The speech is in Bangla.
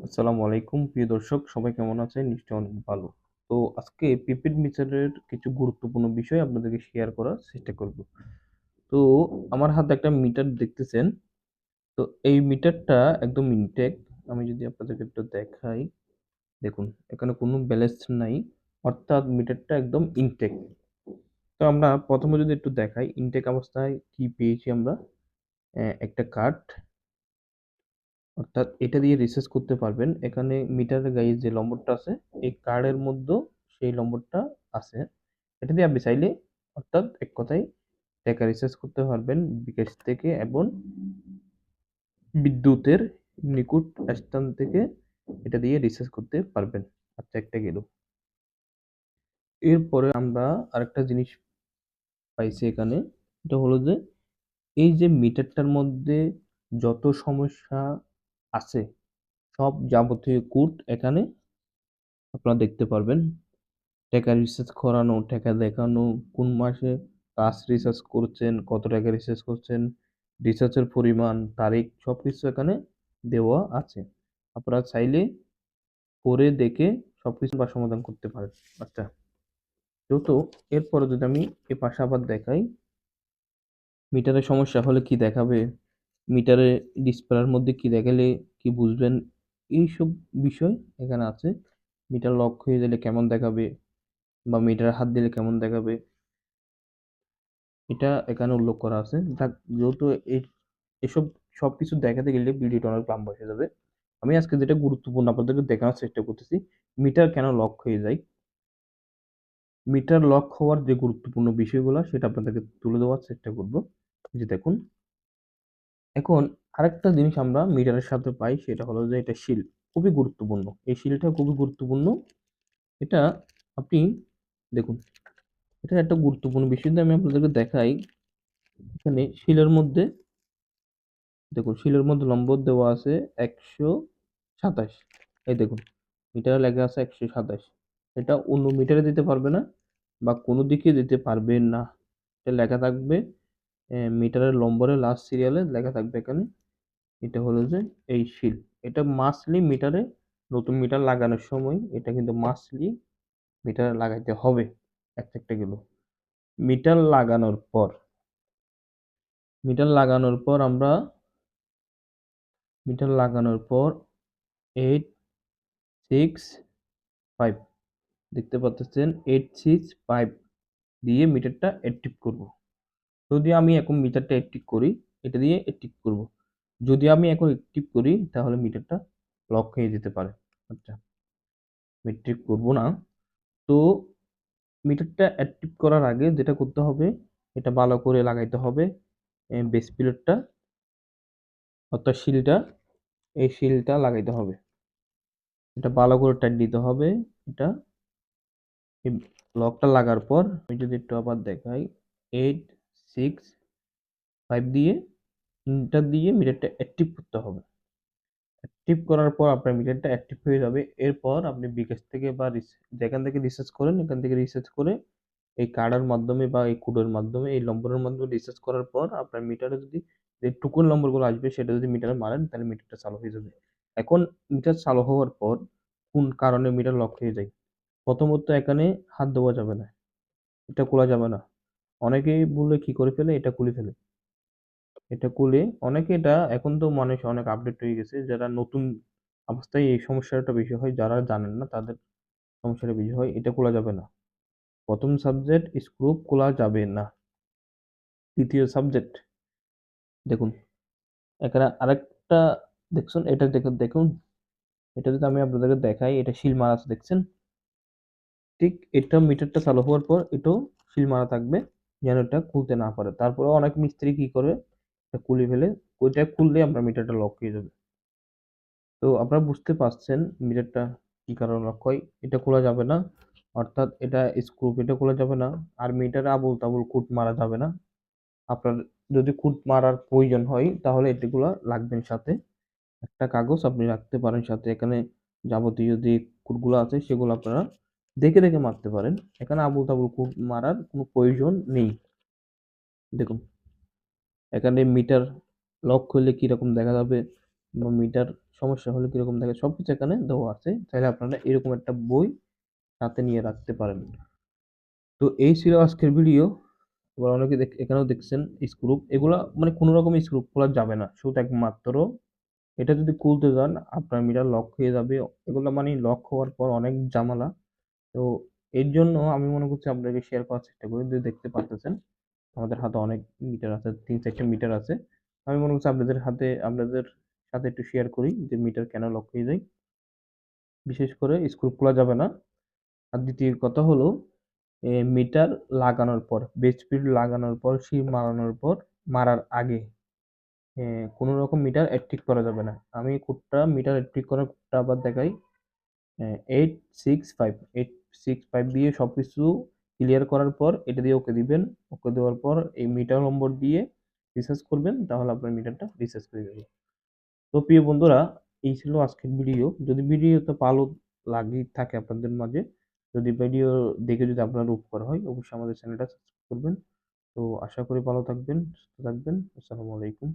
আসসালামু আলাইকুম প্রিয় দর্শক, সবাই কেমন আছেন? নিশ্চয়ই অনেক ভালো। তো আজকে প্রিপেড মিটারের কিছু গুরুত্বপূর্ণ বিষয় আপনাদেরকে শেয়ার করার চেষ্টা করব। তো আমার হাতে একটা মিটার দেখতেছেন। তো এই মিটারটা একদম ইনটেক। আমি যদি আপনাদেরকে একটু দেখাই, দেখুন এখানে কোনো ব্যালেন্স নাই। অর্থাৎ মিটারটা একদম ইনটেক। তো আমরা প্রথমে যদি একটু দেখাই ইনটেক অবস্থায় কি পেয়েছি আমরা। একটা কার্ড, অর্থাৎ এটা দিয়ে রিচার্জ করতে পারবেন। এখানে মিটারের গায়ে যে নম্বরটা আছে, এই কার্ডের মধ্যেও সেই নম্বরটা আছে। এটা দিয়ে আপনি চাইলে, অর্থাৎ এক কথায় টাকা রিচার্জ করতে পারবেন বিকাশ থেকে এবং বিদ্যুতের নিকট স্থান থেকে এটা দিয়ে রিচার্জ করতে পারবেন। আচ্ছা, একটা গেল। এরপরে আমরা আরেকটা জিনিস পাইছি এখানে। এটা হলো যে এই যে মিটারটার মধ্যে যত সমস্যা আছে সব যাবতীয় কোড এখানে আপনারা দেখতে পারবেন। টাকা রিচার্জ করানো, টাকা দেখানো, কোন মাসে কাজ রিচার্জ করছেন, কত টাকা রিচার্জ করছেন, রিচার্জের পরিমাণ, তারিখ সবকিছু এখানে দেওয়া আছে। আপনারা চাইলে পড়ে দেখে সবকিছু বা সমাধান করতে পারেন। আচ্ছা, যেহেতু এরপরে যদি আমি পাশে আবার দেখাই, মিটারের সমস্যা হলে কি দেখাবে, মিটারে ডিসপ্লের মধ্যে কি দেখালে কি বুঝবেন, এইসব বিষয় এখানে আছে। মিটার লক হয়ে গেলে কেমন দেখাবে বা মিটারে হাত দিলে কেমন দেখাবে, এটা এখানে উল্লেখ করা আছে। যেহেতু এসব সবকিছু দেখাতে গেলে ভিডিওটা অনেক লম্বা হয়ে যাবে। আমি আজকে যেটা গুরুত্বপূর্ণ আপনাদেরকে দেখানোর চেষ্টা করতেছি, মিটার কেন লক হয়ে যায়। মিটার লক হওয়ার যে গুরুত্বপূর্ণ বিষয়গুলো সেটা আপনাদেরকে তুলে দেওয়ার চেষ্টা করব। যে দেখুন, এখন আরেকটা জিনিস আমরা মিটারের সাথে পাই, সেটা হলো যে এটা শিল। খুবই গুরুত্বপূর্ণ, এই শিলটা খুবই গুরুত্বপূর্ণ। এটা আপনি দেখুন, এটা একটা গুরুত্বপূর্ণ বিষয় যদি আমি আপনাদেরকে দেখাই। এখানে শিলের মধ্যে দেখুন, শিলের মধ্যে নম্বর দেওয়া আছে 127। এই দেখুন, মিটারে লেখা আছে 127। এটা অন্য মিটারে দিতে পারবে না বা কোনো দিকে দিতে পারবে না। এটা লেখা থাকবে মিটারের নম্বরের লাস্ট সিরিয়ালে লেখা থাকবে এখানে। এটা হলো যে এই শিল। এটা মাস্টলি মিটারে, নতুন মিটার লাগানোর সময় এটা কিন্তু মাস্টলি মিটারে লাগাইতে হবে। একটা গেল। মিটার লাগানোর পর মিটার লাগানোর পর আমরা মিটার লাগানোর পর 865 দেখতে পাচ্ছেন, 865 দিয়ে মিটারটা অ্যাক্টিভ করব। যদি আমি এখন মিটারটা অ্যাক্টিভ করি, এটা দিয়ে অ্যাক্টিভ করব। যদি আমি এখন অ্যাক্টিভ করি তাহলে মিটারটা লক হয়ে যেতে পারে। আচ্ছা, অ্যাক্টিভ করব না। তো মিটারটা অ্যাক্টিভ করার আগে যেটা করতে হবে, এটা ভালো করে লাগাইতে হবে বেস প্লেটটা, অর্থাৎ শিলটা, এই শিলটা লাগাইতে হবে। এটা ভালো করে টাইট দিতে হবে। এটা এই লকটা লাগার পর আমি যদি একটু আবার দেখাই, 865 দিয়ে ইন্টার দিয়ে মিটারটা অ্যাক্টিভ করতে হবে। অ্যাক্টিভ করার পর আপনার মিটারটা অ্যাক্টিভ হয়ে যাবে। এরপর আপনি বিকাশ থেকে বা যেখান থেকে রিচার্জ করেন এখান থেকে রিচার্জ করে এই কার্ডের মাধ্যমে বা এই কোডের মাধ্যমে, এই নম্বরের মাধ্যমে রিচার্জ করার পর আপনার মিটারে যদি যে টোকেন নম্বরগুলো আসবে সেটা যদি মিটারে মারেন তাহলে মিটারটা চালু হয়ে যাবে। এখন মিটার চালু হওয়ার পর কোন কারণে মিটার লক হয়ে যায়? প্রথমত এখানে হাত দেওয়া যাবে না, এটা খোলা যাবে না। অনেকেই বলে কি করে ফেলে, এটা খুলে ফেলে। এটা খুলে অনেকে, এটা এখন তো মানুষ অনেক আপডেট হয়ে গেছে, যারা নতুন অবস্থায় এই সমস্যাটা বেশি হয়, যারা জানেন না তাদের সমস্যাটা বেশি হয়। এটা খোলা যাবে না। প্রথম সাবজেক্ট, স্ক্রু খোলা যাবে না। দ্বিতীয় সাবজেক্ট, দেখুন এখানে আরেকটা দেখছেন, এটা দেখুন, এটা যদি আমি আপনাদেরকে দেখাই, এটা সিল মারা আছে দেখছেন। ঠিক এটা মিটারটা চালু হওয়ার পর এটাও সিল মারা থাকবে, যেন এটা খুলতে না পারে। তারপরে অনেক মিস্ত্রি কি করে, এটা খুলে ফেলে। ওইটা খুললে আপনার মিটারটা লক হয়ে যাবে। তো আপনারা বুঝতে পারছেন মিটারটা কি কারণে লক হয়। এটা খোলা যাবে না, অর্থাৎ এটা স্ক্রু এটা খোলা যাবে না। আর মিটারে আবল তাবল কুট মারা যাবে না। আপনার যদি কুট মারার প্রয়োজন হয় তাহলে এটিগুলা রাখবেন সাথে। একটা কাগজ আপনি রাখতে পারেন সাথে। এখানে যাবতীয় যে কুটগুলো আছে সেগুলো আপনারা দেখে দেখে মারতে পারেন। এখানে আবল তাবল কুট মারার কোনো প্রয়োজন নেই। দেখুন, এখানে মিটার লক করলে কিরকম দেখা যাবে, বা মিটার সমস্যা হলে কিরকম থাকে সবকিছু এখানে দেওয়া আছে। চাইলে আপনারা এরকম একটা বই সাথে নিয়ে রাখতে পারেন। তো এই ছিল আজকের ভিডিও। আবার অনেকে এখানেও দেখছেন স্ক্রু, এগুলা মানে কোনো রকম স্ক্রু খোলা যাবে না, শুধু একমাত্র এটা যদি খুলতে যান আপনার মিটার লক হয়ে যাবে। এগুলো মানে লক হওয়ার পর অনেক ঝামেলা। তো এর জন্য আমি মনে করছি আপনাকে শেয়ার করার চেষ্টা করি। যে দেখতে পারতেছেন আমাদের হাতে অনেক মিটার আছে, 3-4টা মিটার আছে। আমি মনে করছি আপনাদের সাথে একটু শেয়ার করি যে মিটার কেন লক হয়ে যায়। বিশেষ করে স্ক্রু খোলা যাবে না। আর দ্বিতীয় কথা হলো মিটার লাগানোর পর, বেস প্লেট লাগানোর পর, সিম মারানোর পর, মারার আগে কোনো রকম মিটার অ্যাক্টিভ করা যাবে না। আমি কোডটা, মিটার অ্যাক্টিভ করার কোডটা আবার দেখাই। 865 দিয়ে সবকিছু ক্লিয়ার করার পর এটা দিয়ে ওকে দিবেন। ওকে দেওয়ার পর এই মিটার নম্বর দিয়ে রিসার্চ করবেন, তাহলে আপনার মিটারটা রিসার্চ হয়ে যাবে। তো প্রিয় বন্ধুরা, এই ছিল আজকের ভিডিও। যদি ভিডিওতে ভালো লাগে থাকে আপনাদের মাঝে, যদি ভিডিও দেখে যদি আপনার উপকার হয়, অবশ্যই আমাদের চ্যানেলটা সাবস্ক্রাইব করবেন। তো আশা করি ভালো থাকবেন, সুস্থ থাকবেন। আসসালামু আলাইকুম।